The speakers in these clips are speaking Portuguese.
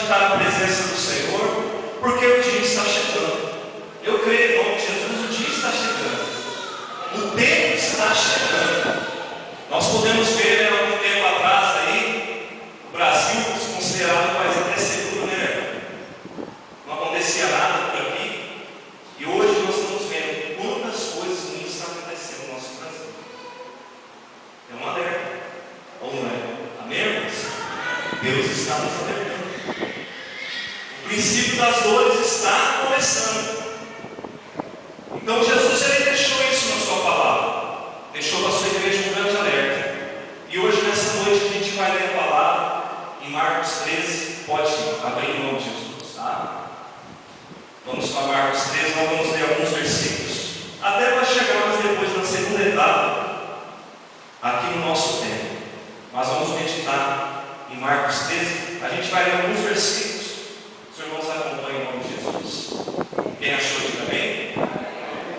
estar na presença do Senhor, porque o dia está chegando. Eu creio em nome de Jesus, o dia está chegando. O tempo está chegando. Nós podemos ver, algum tempo atrás aí, o Brasil considerado um país até seguro, né? Não acontecia nada por aqui. E hoje nós estamos vendo quantas coisas ruins estão acontecendo no nosso Brasil. É um alerta. Ou não é? Amém, irmãos? Deus está nos alertando. O princípio das dores está começando. Então Jesus ele deixou isso na sua palavra. Deixou para a sua igreja um grande alerta. E hoje, nessa noite, a gente vai ler a palavra em Marcos 13. Pode abrir em nome de Jesus, tá? Vamos para Marcos 13, nós vamos ler alguns versículos. Até para chegarmos depois na segunda etapa, aqui no nosso tempo. Nós vamos meditar em Marcos 13. A gente vai ler alguns versículos. Os irmãos acompanham em nome de Jesus. Quem achou aqui também?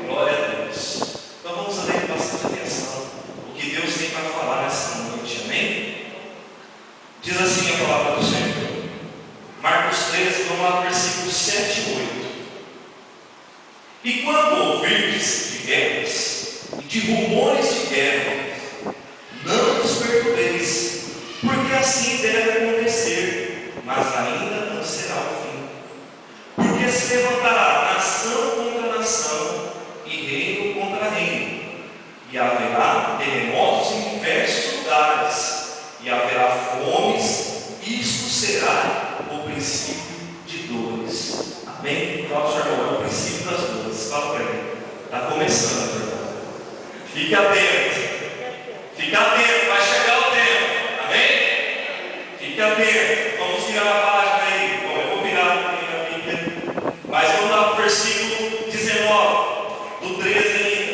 Glória a Deus. Então vamos ler com bastante atenção o que Deus tem para falar nessa noite. Amém? Diz assim a palavra do Senhor. Marcos 13, vamos lá no versículo 7 e 8. E quando ouvirdes de guerras e de rumores de guerra, não vos perturbeis, porque assim deve acontecer, mas ainda não será o fim. Porque se levantará nação contra nação e reino contra reino, e haverá terremotos em diversos lugares, e haverá fomes. Isto será o princípio de dores. Amém? Fala, Senhor, é o princípio das dores. Fala para ele. Está começando, irmão. Fique atento. Fique atento, vai chegar o tempo. Amém? Fique atento. Vamos virar a página aí. Bom, eu vou virar a Bíblia. Mas vamos lá para o versículo 19, do 13 ainda.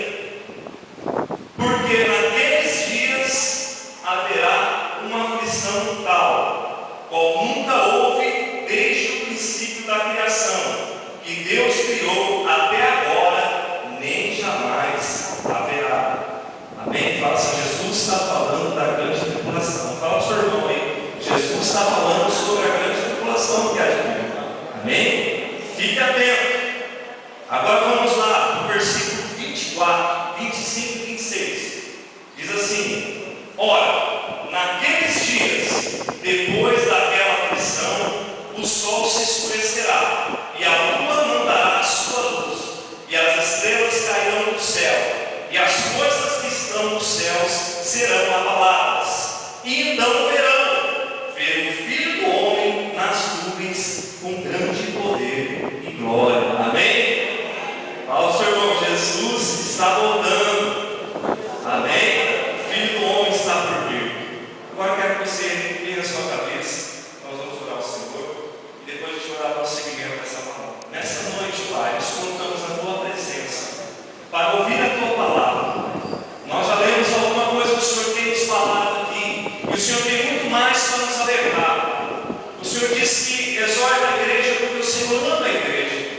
Porque naqueles dias haverá uma aflição tal, qual nunca houve desde o princípio da criação, que Deus criou até agora, nem jamais haverá. Amém? Fala assim, Jesus está falando da grande tribulação. Fala para o seu irmão aí. Jesus está falando sobre a grande tribulação que há de vir. Amém? Fique atento. Agora vamos lá no versículo 24, 25 e 26. Diz assim: ora, naqueles dias, depois daquela aflição, o sol se escurecerá, e a lua não dará a sua luz, e as estrelas cairão do céu, e as coisas que estão nos céus serão abaladas. E então ver o Filho do Homem nas nuvens com grande poder e glória. Amém? Fala ao seu irmão, Jesus está voltando. Amém? O Filho do Homem está por vir. Agora eu quero que você tenha a sua cabeça. Nós vamos orar ao Senhor e depois a gente vai dar o seguimento dessa palavra. Nessa noite, Pai, nós contamos a Tua presença para ouvir a Tua palavra. Nós já lemos alguma coisa que o Senhor tem nos falado aqui, e o Senhor tem muito mais para nos alertar. O Senhor disse que exorta a igreja porque o Senhor ama a igreja.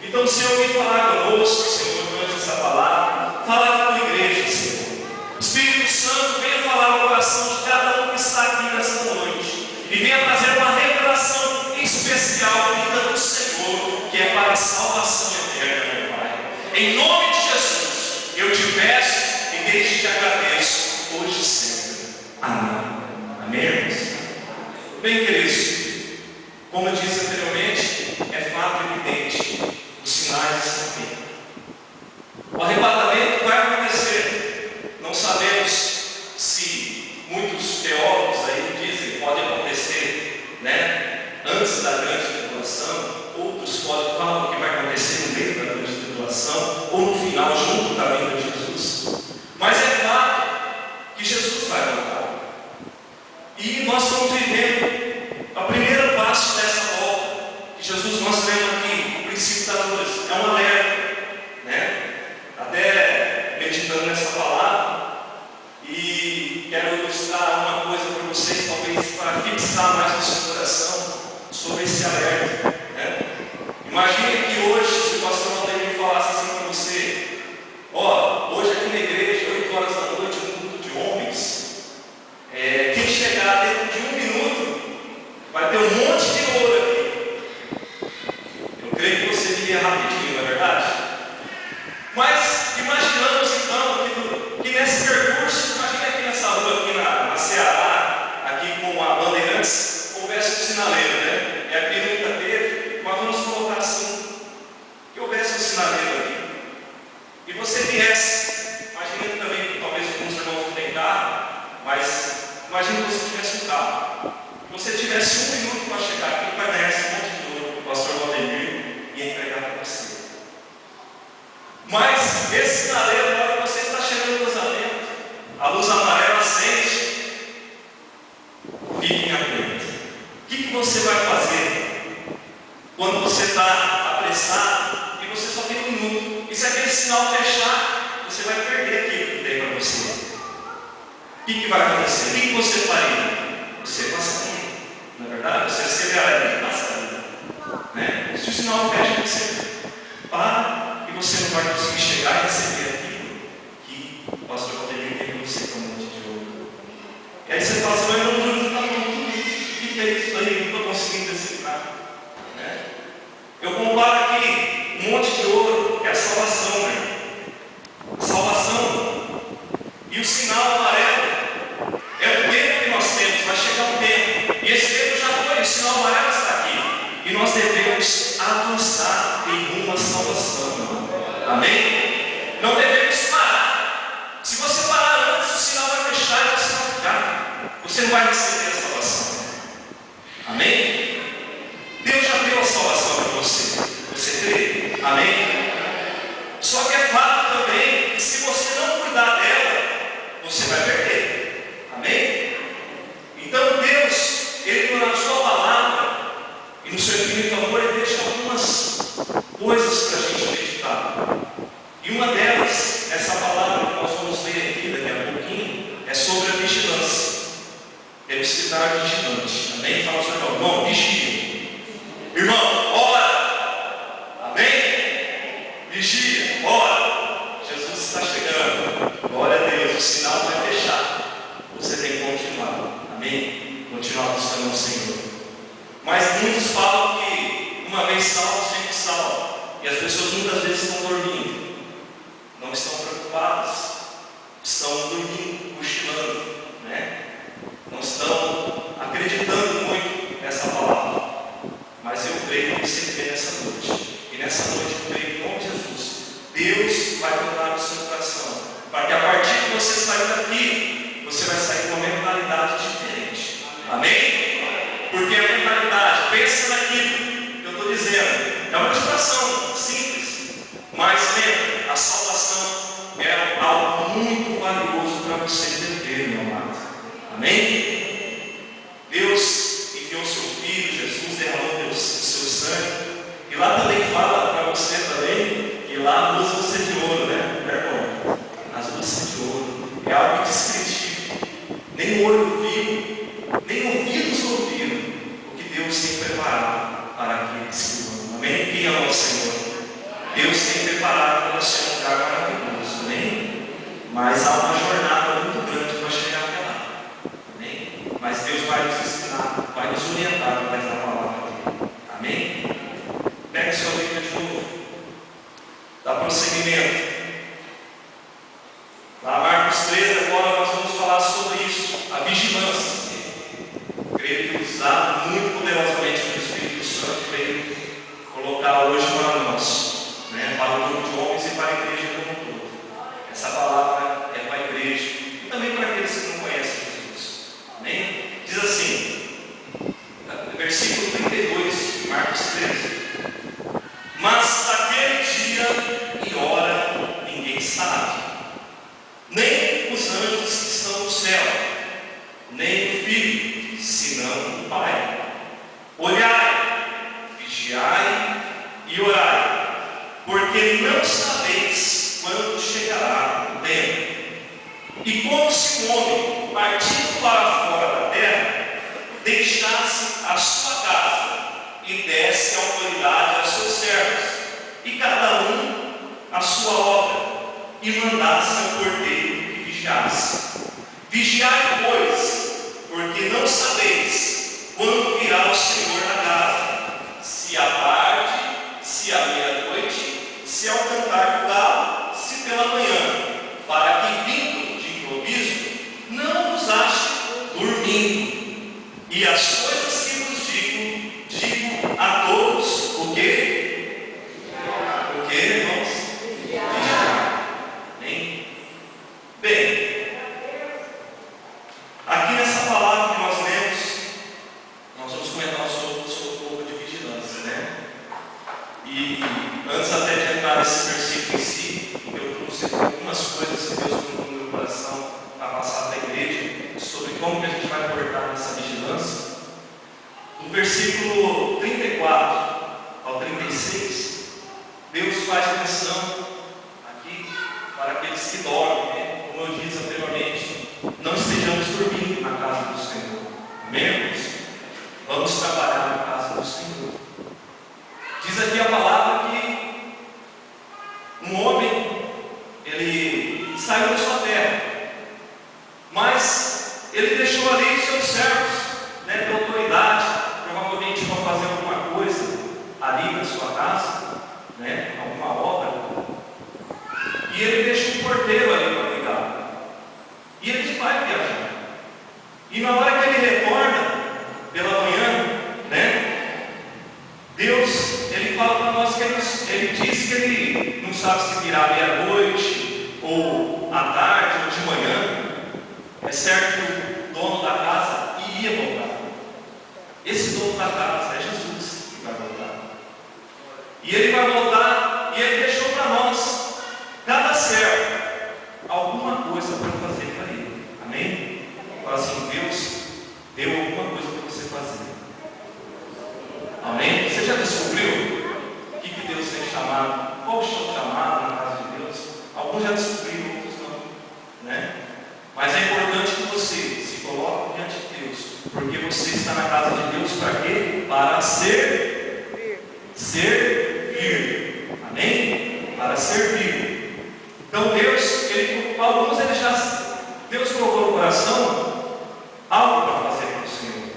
Então, Senhor, vem falar conosco, Senhor, durante essa palavra. Fala com a igreja, Senhor. O Espírito Santo venha falar no coração de cada um que está aqui nessa noite, e venha trazer uma revelação especial vinda do Senhor, que é para a salvação eterna, meu Pai. Em nome de Jesus, eu te peço e desde te agradeço, hoje e sempre. Amém. Amém, irmãos? Bem, queridos, como eu disse anteriormente, é fato evidente, os sinais estão aqui. O arrebatamento vai acontecer. Não sabemos se muitos teólogos aí dizem pode acontecer, antes da grande tribulação. Outros podem falar que vai acontecer no meio da grande tribulação ou no final, junto da vinda de Jesus. Mas é claro que Jesus vai voltar. E nós estamos vivendo o primeiro passo dessa volta, que Jesus nós vemos aqui, o princípio das dores. É um alerta, Até meditando nessa palavra, verdade? Mas imaginamos então que nesse percurso, imagina aqui nessa rua, aqui na Ceará, aqui com a Bandeirantes, houvesse um sinaleiro, né? E aqui nunca teve, mas vamos colocar assim, que houvesse um sinaleiro aqui. E você viesse, imagina também que talvez alguns irmãos não tenham carro, mas imagina que você tivesse um carro. Você tivesse 1 minuto para chegar aqui para ganhar esse monte de ouro que o pastor Valdemir ia entregar para você. Mas esse sinaleiro, na hora que você está chegando no cruzamento, a luz amarela acende, fiquem atentos. O que você vai fazer quando você está apressado e você só tem 1 minuto? E se aquele sinal fechar, você vai perder aquilo que tem para você. O que vai acontecer? O que você faria? Você passaria. Na verdade, você aceleraria e passaria. Né? Se o sinal fecha, você para e você não vai conseguir chegar e receber aquilo que o pastor Valdemir tem para você com um monte de ouro. E aí você fala assim, mas eu não está falando tudo isso. O que é isso aí? Eu não estou conseguindo decifrar. Né? Eu comparo aqui um monte de ouro, é a salvação. Né? A salvação e o sinal amarelo é o tempo que nós temos, vai chegar um tempo. E esse tempo já foi, o sinal amarelo está aqui. E nós devemos avançar em rumo à salvação. Amém? Não devemos parar. Se você parar antes, o sinal vai fechar e você vai ficar. Você não vai receber a salvação. Amém? Deus já deu a salvação para você. Você crê? Amém? Só que é fato também que se você não cuidar dela, você vai perder. Amém? Então Deus, Ele na sua palavra e no seu infinito amor, Ele deixa algumas coisas para a gente meditar. E uma delas, essa palavra que nós vamos ler aqui daqui a pouquinho, é sobre a vigilância. Temos que estar vigilante. Amém? Fala ao seu irmão, vigia. Irmão, ora. Amém? Vigia, ora. Jesus está chegando. Glória a Deus, o sinal vai fechar. Você tem que continuar. Amém? Continuar buscando o Senhor. Mas muitos falam que uma vez salvo, sempre salvo. E as pessoas muitas vezes estão dormindo. Não estão preocupadas. Estão dormindo, cochilando. Né? Não estão acreditando muito nessa palavra. Mas eu creio que você crê nessa noite. E nessa noite eu creio em nome de Jesus. Deus vai mudar o seu coração. Para que a partir que você sair daqui, você vai sair com uma mentalidade diferente. Amém? Porque a mentalidade, pensa naquilo que eu estou dizendo. É uma expressão simples. Mas lembra, a salvação é algo muito valioso para você entender, meu amado. Amém? Deus enviou seu Filho, Jesus derramou o seu sangue. E lá também fala para você também, que lá usa você de ouro, né? Irmão? As luzes de ouro. É algo indescritível. Nem o olho viu, nem ouvidos ouviram o que Deus tem preparado para aqueles que o amam. Amém? Quem ama o Senhor? Deus tem preparado para você um lugar maravilhoso. Amém? Mas há uma jornada muito grande para chegar até lá. Amém? Mas Deus vai nos ensinar, vai nos orientar através da palavra dele. Amém? Pega a sua Bíblia de novo. Dá prosseguimento. Lá Marcos 13, agora nós vamos falar sobre isso, a vigilância. Creio que usado muito poderosamente pelo Espírito Santo veio colocar hoje para nós, né? Para o grupo de homens e para a igreja como um todo. Essa palavra é para a igreja e também para aqueles que não conhecem Jesus. Amém? Diz assim, versículo 32, Marcos 13. Mas naquele dia e hora ninguém sabe, nem os anjos que estão no céu, nem o Filho, senão o Pai. Olhai, vigiai e orai, porque não sabeis quando chegará o tempo. E como se um homem, partindo para fora da terra, deixasse a sua casa e desse autoridade aos seus servos, e cada um a sua obra, e mandasse ao porteiro que vigiasse. Vigiai, pois, porque não sabeis quando virá o Senhor na casa, se à tarde, se à meia-noite, se se ao cantar do galo, se pela manhã, para que vindo de improviso, não vos ache dormindo. E as coisas que vos digo a todos, o quê? O quê, irmãos? Amém? Bem, aqui nessa palavra que nós lemos, nós vamos comentar sobre um pouco de vigilância, né? E antes até de entrar nesse versículo em si, eu trouxe algumas coisas que Deus colocou no meu coração para passar para a igreja, sobre como que a gente vai portar nessa vigilância. No versículo 34 ao 36, Deus faz menção aqui para aqueles que dormem, né? Como eu disse anteriormente, não estejamos dormindo na casa do Senhor. Amém, irmãos? Vamos trabalhar na casa do Senhor. Diz aqui a palavra que um homem, ele saiu da sua terra, mas ele deixou ali seus servos, né, de autoridade, provavelmente para fazer alguma coisa ali na sua casa, né, alguma obra, e ele deixa um porteiro ali para cuidar, e ele vai viajar, e na hora que ele retorna pela manhã, né, Deus, ele fala para nós que ele diz que ele não sabe se virá meia-noite, ou à tarde, ou de manhã. É certo que o dono da casa iria voltar. Esse dono da casa é Jesus que vai voltar. E ele vai voltar, e ele deixou para nós, cada servo, alguma coisa para fazer para ele. Amém? Fala assim, Deus deu alguma coisa para você fazer. Amém? Você já descobriu o que Deus tem chamado? Qual o seu chamado na casa de Deus? Alguns já descobriram, outros não, né? Mas é importante que você se coloque diante de Deus, porque você está na casa de Deus para quê? Para servir. Amém? Para servir. Então Deus, alguns Deus colocou no coração algo para fazer para o Senhor,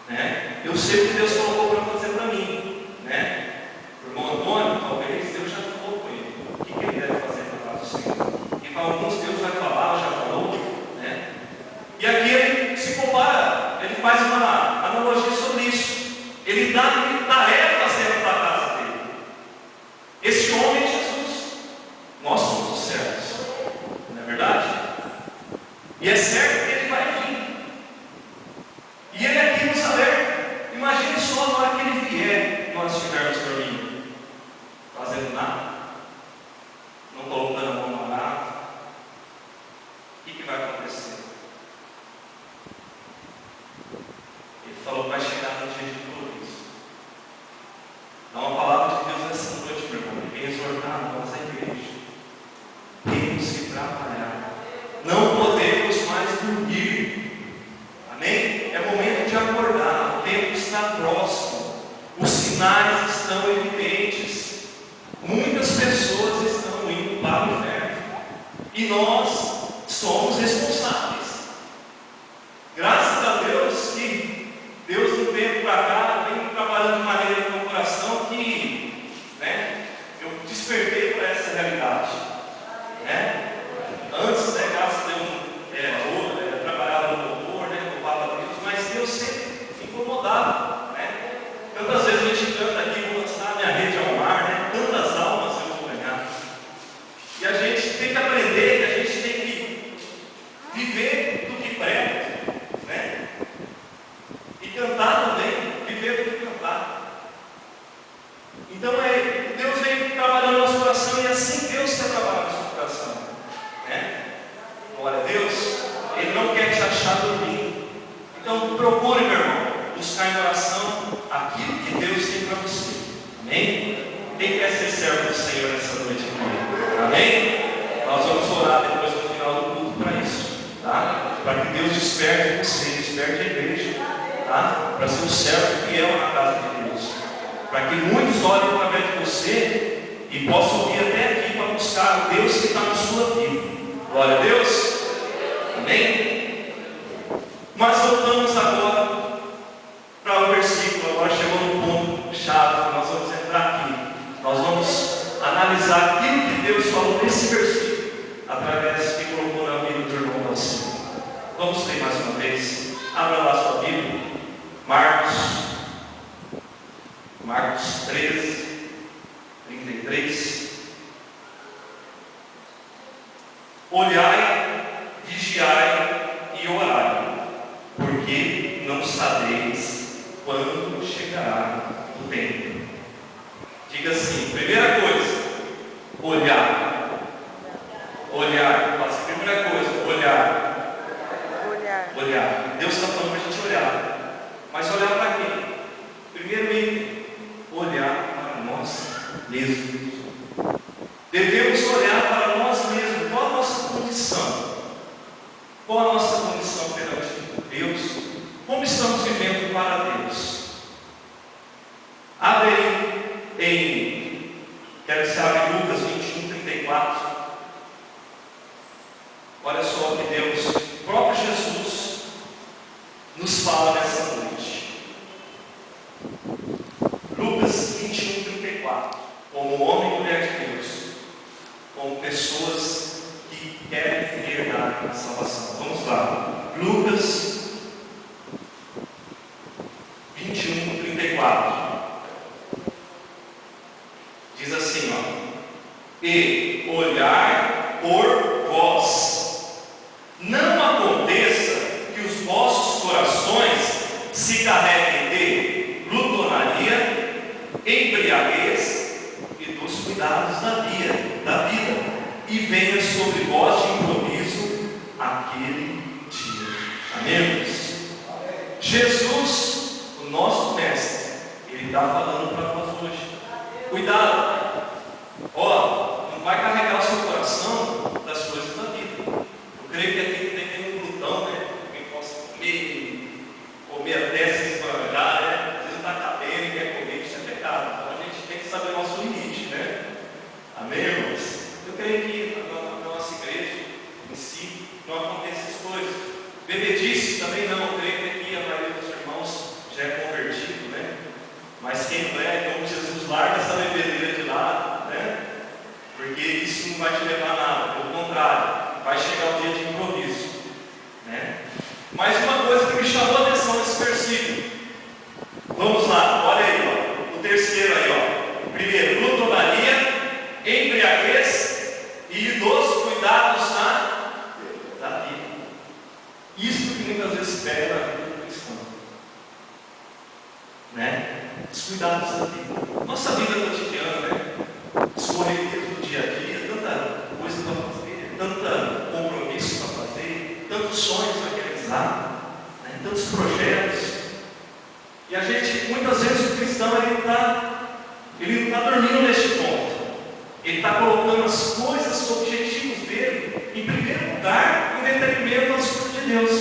né? Eu sei o que Deus colocou para fazer para mim, né? O irmão Antônio, talvez Deus já falou com ele o que ele deve fazer para a casa do Senhor. E para alguns Deus vai falar, já falou, né? E aqui ele se compara, ele faz uma analogia sobre isso. Ele dá tarefas dentro da casa dele. Esse homem é Jesus. Nós somos os servos, não é verdade? E é certo que ele vai vir. E ele aqui nos alerta. Imagine só na hora que ele vier, nós estivermos dormindo, fazendo nada, não colocando a mão no arado. O que vai acontecer? Ele falou que vai chegar no dia de improviso. Então a palavra de Deus nessa noite, meu irmão, vem exortar nós a igreja. Temos que trabalhar. Não podemos mais dormir. Amém? É momento de acordar. O tempo está próximo. Os sinais estão evidentes. Muitas pessoas estão indo para o inferno. E nós somos responsáveis. Graças a Deus que Deus no tempo para cá vem trabalhando de maneira no meu coração que, né, eu despertei para essa realidade, né? Antes, né, graças a Deus, eu trabalhava no louvor, né, louvava a Deus, mas Deus sempre incomodava, né? Tantas vezes a gente canta aqui, vou lançar minha rede ao mar, né? Tantas almas eu vou ganhar. E a gente tem que aprender, que a gente tem que viver do que prega, né? E cantar também, viver do que cantar. Então Deus vem trabalhando no nosso coração e assim Deus quer trabalhar no nosso coração, né? Glória a Deus. Ele não quer te achar dormindo. Então procure, meu irmão, buscar em oração aquilo que Deus tem para você. Amém? Quem quer ser servo do Senhor nessa noite aqui? Amém? Nós vamos orar depois no final do culto para isso, tá? Para que Deus desperte você, desperte a igreja, tá? Para ser um servo fiel na casa de Deus. Para que muitos olhem através de você e possam vir até aqui para buscar o Deus que está na sua vida. Glória a Deus. Amém? Mas voltamos agora para o versículo. Agora chegou no ponto chave. Nós vamos entrar aqui. Nós vamos analisar analisar aquilo que Deus falou nesse versículo, através que colocou na vida do irmão Nelson. Vamos ler mais uma vez. Abra lá sua Bíblia. Marcos 13, 33. Olhai, vigiai e orai, porque não sabeis quando chegará o tempo. Diga assim, primeira coisa, olhar. Olhar. Faça a primeira coisa, olhar. Olhar. Deus está falando para a gente olhar. Mas olhar para quê? Primeiro, olhar para nós mesmos. Devemos olhar para nós mesmos. Qual a nossa condição? Qual a nossa condição perante Deus? Como estamos vivendo para Deus? Abre aí quero que você abra Lucas 21, 34. Olha só o que Deus, o próprio Jesus, nos fala nessa noite. Lucas 21, 34. Como homem e mulher de Deus, como pessoas que querem herdar a salvação. Vamos lá. Lucas 21, 34. Diz assim, e olhar por vós, não aconteça que os vossos corações se carreguem de glutonaria, embriaguez e dos cuidados da vida, e venha sobre vós de improviso aquele dia. Amém? Jesus, o nosso mestre, ele está falando para nós hoje. Cuidado, não vai carregar o seu coração das coisas da vida. Eu creio que aqui tem um glutão, né? Quem possa comer até se esbanjar, né? Às vezes não está cabendo e quer comer, isso é pecado. Então a gente tem que saber o nosso limite, né? Amém, irmãos? Eu creio que na nossa igreja em si não acontece essas coisas. Bebedice também não, eu creio que aqui a maioria dos irmãos já é convertido, né? Mas quem não é, como Jesus, larga essa bebedeira de lado, né? Porque isso não vai te levar a nada, pelo contrário, vai chegar o dia de improviso, né? Mas uma coisa que me chamou a atenção nesse versículo, vamos lá, olha aí, o terceiro aí, primeiro, glutonaria, embriaguez e dos cuidados da vida. Isso que muitas vezes pega a vida do cristão, né? Os cuidados da vida. Nossa vida cotidiana, né? Os correrias do dia a dia, tanta coisa para fazer, tanto compromisso para fazer, tantos sonhos para realizar, né? Tantos projetos. E a gente, muitas vezes, o cristão, ele não está dormindo neste ponto. Ele está colocando as coisas, os objetivos dele, em primeiro lugar, em detrimento das coisas de Deus.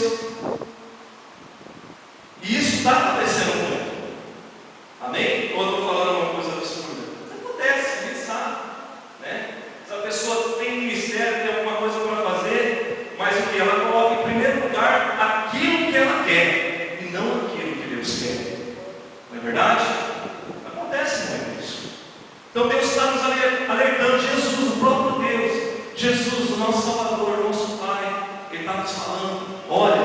E isso está acontecendo muito. Amém? Ou eu estou falando uma coisa absurda? Isso acontece, a gente sabe, né? Se a pessoa tem um ministério, tem alguma coisa para fazer, mas o que ela coloca em primeiro lugar aquilo que ela quer e não aquilo que Deus quer. Não é verdade? Acontece muito isso. Então Deus está nos alertando, Jesus, o próprio Deus, Jesus, o nosso Salvador, o nosso Pai, Ele está nos falando, olha,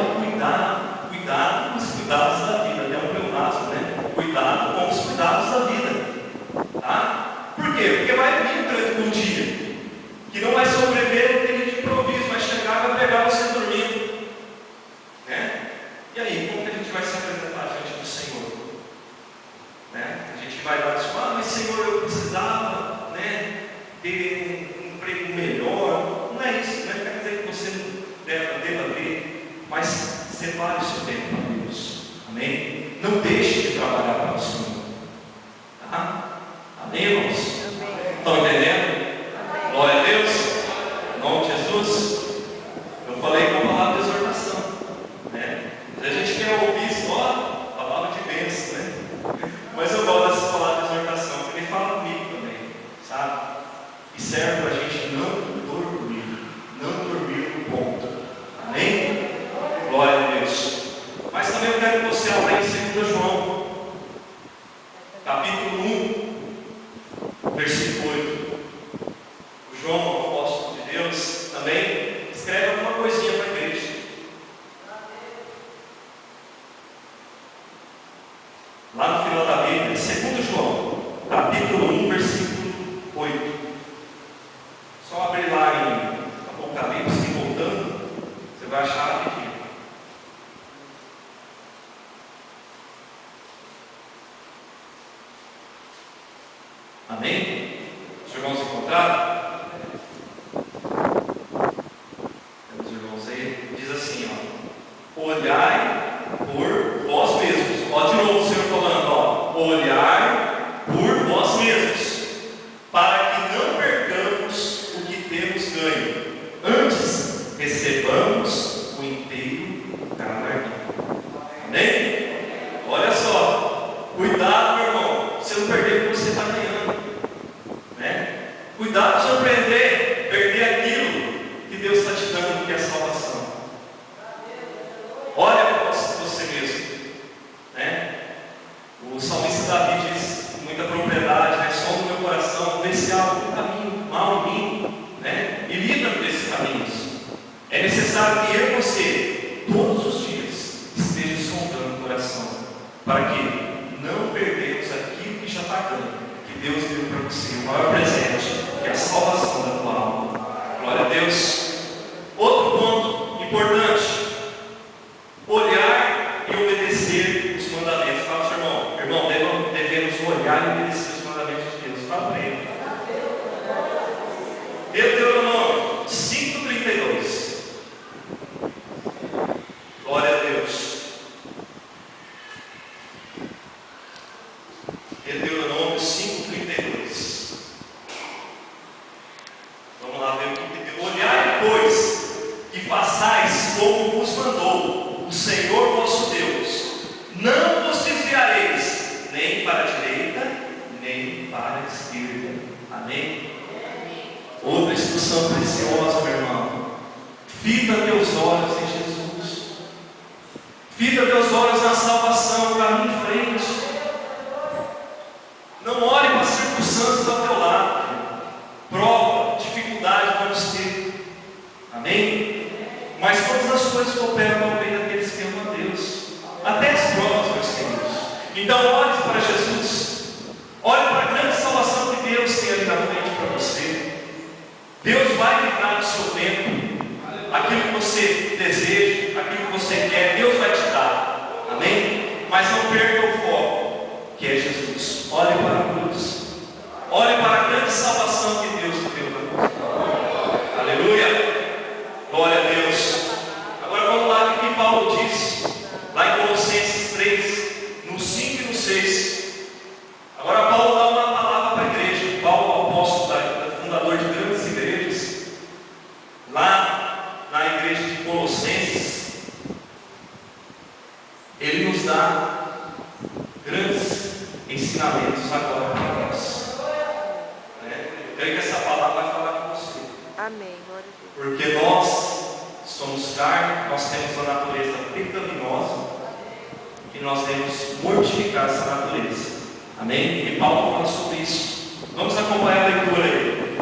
cuidado com os cuidados da vida, até o meu caso, né? Cuidado com os cuidados da vida, tá? Por quê? Porque vai vir um dia que não vai sobreviver aquele de improviso, vai chegar e vai pegar você dormindo, né? E aí, como que a gente vai se apresentar diante do Senhor? Né? A gente vai lá e diz, mas Senhor, eu precisava, né, ter um emprego melhor. Não é isso, não é quer dizer que você não deva ter, mas separe o seu tempo para Deus. Amém? Não deixe de trabalhar para o Senhor. Tá? Amém, irmãos? Estão entendendo? Amém. Glória a Deus. Em nome de Jesus. Eu falei com a palavra de exortação, né? A gente quer ouvir só a palavra de bênção, né? Mas eu gosto dessa palavra de exortação, porque ele fala comigo também, sabe? E serve para a gente não dormir no ponto. Amém? Glória a Deus. Mas também eu quero que você abra em 2 João, capítulo 1, versículo 8. João, apóstolo de Deus, também escreve alguma coisinha para a igreja. Lá no final da Bíblia, 2 João, capítulo 1, versículo 8. Só abrir lá em Apocalipse e voltando, você vai achar rapidinho. Amém? Os irmãos encontraram? Os irmãos aí, diz assim, ó: olhai por vós mesmos. Ó, de novo o Senhor falando, ó: olhai por vós mesmos, para que não percamos o que temos ganho, antes recebamos o inteiro galardão. Amém? Olha só, cuidado, meu irmão, você não perder o que você está ganhando, né? Cuidado de não perder aquilo que Deus está te dando, que é a salvação. Olha para você mesmo, né? O salmista Davi diz com muita propriedade, né? Sonda o meu coração, vê se há algum caminho mal em mim, né? E livra-me desses caminhos. É necessário que eu e você, todos os dias, esteja sondando o coração, para que não perdemos aquilo que já está ganho, que Deus deu para você, o maior presente, que é a salvação da tua alma. Glória a Deus. Outro ponto importante: olhar e obedecer os mandamentos. Fala para o seu irmão, devemos olhar e obedecer os mandamentos de Deus. Fala para ele. Deuteronômio 5:32. Glória a Deus. Deuteronômio 5:32. Vamos lá ver o que tem. Olhai, pois, e façais como vos mandou o Senhor vosso Deus. Não vos desviareis, nem para a direita, nem para a esquerda. Amém? Outra instrução preciosa, meu irmão: fita teus olhos em Jesus. Fita teus olhos na salvação, caminho em frente. Não olhe para as circunstâncias ao teu lado. Prova, dificuldade pode ter. Amém? Mas todas as coisas cooperam para o bem daqueles que amam a Deus. Até as provas, meus queridos. Então olhe para Jesus. Olhe para a grande salvação que Deus tem ali na frente para você. Deus vai livrar no seu tempo aquilo que você deseja, aquilo que você quer, Deus vai te dar. Amém? Mas não perca o foco, que é Jesus. Olhe para a cruz. Olhe para a grande salvação que Deus te deu para você. Aleluia! Glória a Deus. Agora vamos lá o que Paulo diz, lá em Colossenses 3, no 5 e no 6. Agora Paulo dá uma palavra para a igreja. Paulo, apóstolo, fundador de grandes igrejas, lá na igreja de Colossenses, ele nos dá grandes ensinamentos agora para nós. Eu creio que essa palavra vai falar com você. Amém, glória a Deus. Porque nós somos carne, nós temos a natureza pecaminosa e nós devemos mortificar essa natureza. Amém? E Paulo fala sobre isso. Vamos acompanhar a leitura aí.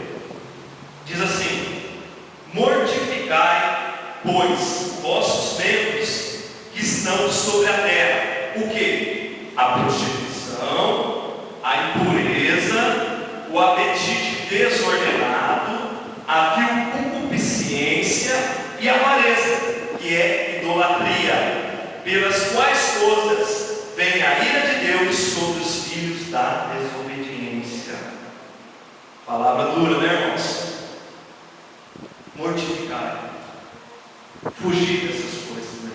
Diz assim: mortificai, pois, vossos membros que estão sobre a terra. O que? A prostituição, a impureza, o apetite desordenado, a vil concupiscência e a avareza, que é idolatria, pelas quais coisas vem a ira de Deus sobre os filhos da desobediência. Palavra dura, né, irmãos? Mortificar, fugir dessas coisas, né?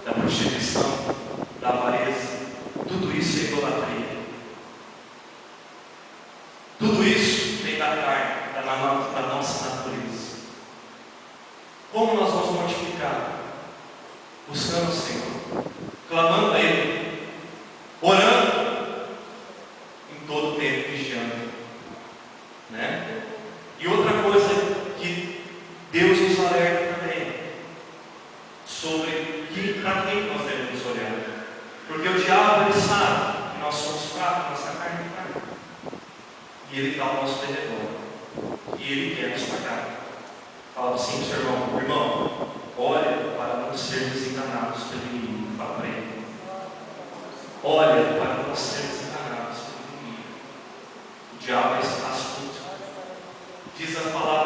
Da prostituição, da avareza, tudo isso é idolatria. Tudo isso vem da carne, da nossa natureza. Como nós vamos mortificar? Buscando o Senhor, clamando a Ele, orando, em todo o tempo, vigiando, né? E outra coisa que Deus nos alerta também, sobre para quem nós devemos olhar. Porque o diabo, ele sabe que nós somos fracos, nossa carne é fraca, e ele está ao nosso redor. E ele quer nos pagar. Fala assim para o seu irmão: irmão, olha para não sermos enganados pelo inimigo. Fala para ele: olha para não sermos enganados pelo inimigo. O diabo é astuto. Diz a palavra